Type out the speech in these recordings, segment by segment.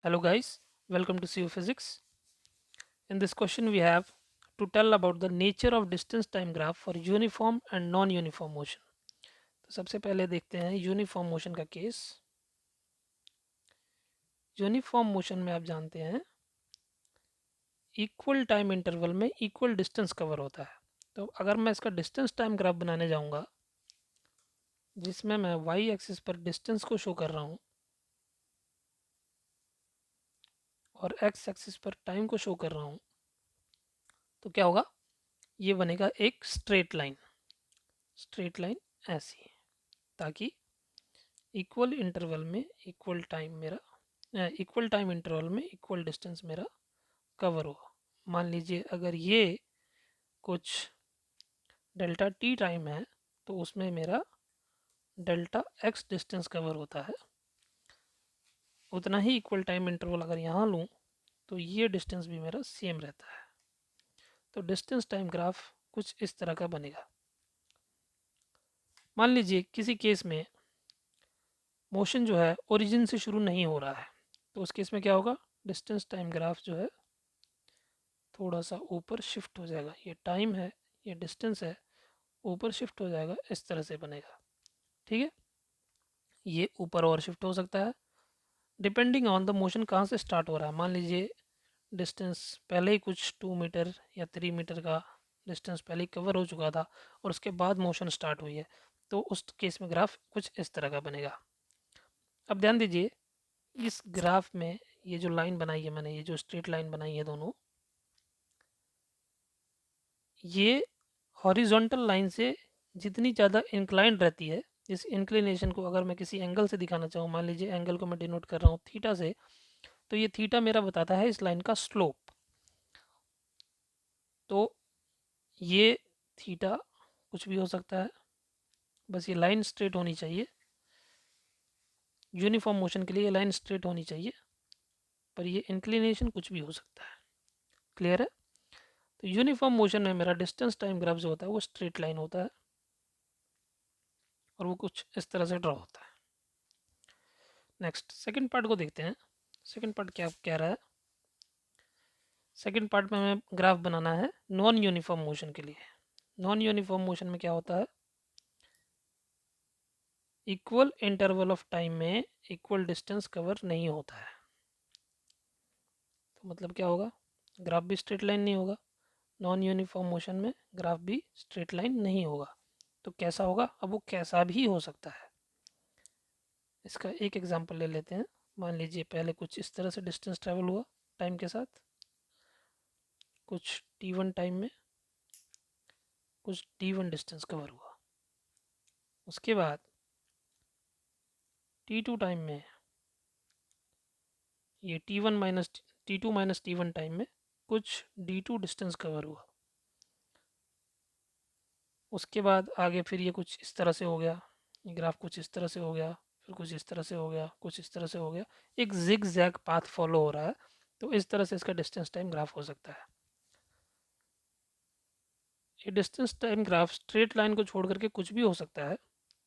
Hello guys, welcome to CU Physics. In this question we have to tell about the nature of distance time graph for uniform and non-uniform motion. तो सबसे पहले देखते हैं uniform motion का case. Uniform motion में आप जानते हैं इक्वल टाइम इंटरवल में इक्वल डिस्टेंस कवर होता है। तो अगर मैं इसका डिस्टेंस टाइम ग्राफ बनाने जाऊंगा जिसमें मैं वाई एक्सिस पर डिस्टेंस को शो कर रहा हूँ और एक्स एक्सिस पर टाइम को शो कर रहा हूँ, तो क्या होगा, ये बनेगा एक स्ट्रेट लाइन ऐसी, ताकि इक्वल इंटरवल में इक्वल टाइम इंटरवल में इक्वल डिस्टेंस मेरा कवर हो। मान लीजिए अगर ये कुछ डेल्टा टी टाइम है तो उसमें मेरा डेल्टा एक्स डिस्टेंस कवर होता है। उतना ही इक्वल टाइम इंटरवल अगर यहाँ लूँ तो ये डिस्टेंस भी मेरा सेम रहता है। तो डिस्टेंस टाइम ग्राफ कुछ इस तरह का बनेगा। मान लीजिए किसी केस में मोशन जो है ओरिजिन से शुरू नहीं हो रहा है, तो उस केस में क्या होगा, डिस्टेंस टाइम ग्राफ जो है थोड़ा सा ऊपर शिफ्ट हो जाएगा। ये टाइम है, ये डिस्टेंस है, ऊपर शिफ्ट हो जाएगा, इस तरह से बनेगा। ठीक है, ये ऊपर और शिफ्ट हो सकता है डिपेंडिंग ऑन द मोशन कहाँ से स्टार्ट हो रहा है। मान लीजिए डिस्टेंस पहले ही कुछ 2 मीटर या 3 मीटर का डिस्टेंस पहले ही कवर हो चुका था और उसके बाद मोशन स्टार्ट हुई है, तो उस केस में ग्राफ कुछ इस तरह का बनेगा। अब ध्यान दीजिए, इस ग्राफ में ये जो लाइन बनाई है मैंने, ये जो स्ट्रेट लाइन बनाई है दोनों, ये हॉरिजॉन्टल लाइन से जितनी ज़्यादा इंक्लाइंड रहती है, इस इंक्लिनेशन को अगर मैं किसी एंगल से दिखाना चाहूँ, मान लीजिए एंगल को मैं डिनोट कर रहा हूँ थीटा से, तो ये थीटा मेरा बताता है इस लाइन का स्लोप। तो ये थीटा कुछ भी हो सकता है, बस ये लाइन स्ट्रेट होनी चाहिए। यूनिफॉर्म मोशन के लिए ये लाइन स्ट्रेट होनी चाहिए, पर ये इंक्लिनेशन कुछ भी हो सकता है। क्लियर है? तो यूनिफॉर्म मोशन में मेरा डिस्टेंस टाइम ग्राफ जो होता है वो स्ट्रेट लाइन होता है और वो कुछ इस तरह से ड्रॉ होता है। नेक्स्ट सेकंड पार्ट को देखते हैं। सेकंड पार्ट क्या कह रहा है। सेकंड पार्ट में हमें ग्राफ बनाना है नॉन यूनिफॉर्म मोशन के लिए। नॉन यूनिफॉर्म मोशन में क्या होता है, इक्वल इंटरवल ऑफ टाइम में इक्वल डिस्टेंस कवर नहीं होता है। तो मतलब क्या होगा, ग्राफ भी स्ट्रेट लाइन नहीं होगा। नॉन यूनिफॉर्म मोशन में ग्राफ भी स्ट्रेट लाइन नहीं होगा। तो कैसा होगा, अब वो कैसा भी हो सकता है। इसका एक एग्जांपल ले लेते हैं। मान लीजिए पहले कुछ इस तरह से डिस्टेंस ट्रेवल हुआ टाइम के साथ, कुछ t1 टाइम में कुछ d1 डिस्टेंस कवर हुआ। उसके बाद t2 टाइम में ये t2 माइनस t1 टाइम में कुछ d2 डिस्टेंस कवर हुआ। उसके बाद आगे फिर ये कुछ इस तरह से हो गया, ये ग्राफ कुछ इस तरह से हो गया, फिर कुछ इस तरह से हो गया, कुछ इस तरह से हो गया, एक जिग जैग पाथ फॉलो हो रहा है। तो इस तरह से इसका डिस्टेंस टाइम ग्राफ हो सकता है। ये distance time graph straight line को छोड़ करके कुछ भी हो सकता है।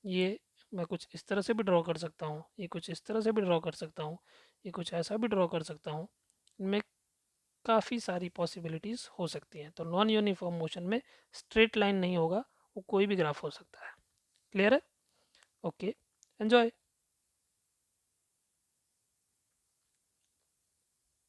ये मैं कुछ इस तरह से भी ड्रॉ कर सकता हूँ, ये कुछ इस तरह से भी ड्रॉ कर सकता हूँ, ये कुछ ऐसा भी ड्रॉ कर सकता हूँ। इनमें काफ़ी सारी पॉसिबिलिटीज़ हो सकती हैं। तो नॉन यूनिफॉर्म मोशन में स्ट्रेट लाइन नहीं होगा, वो कोई भी ग्राफ हो सकता है। क्लियर है? Okay, enjoy.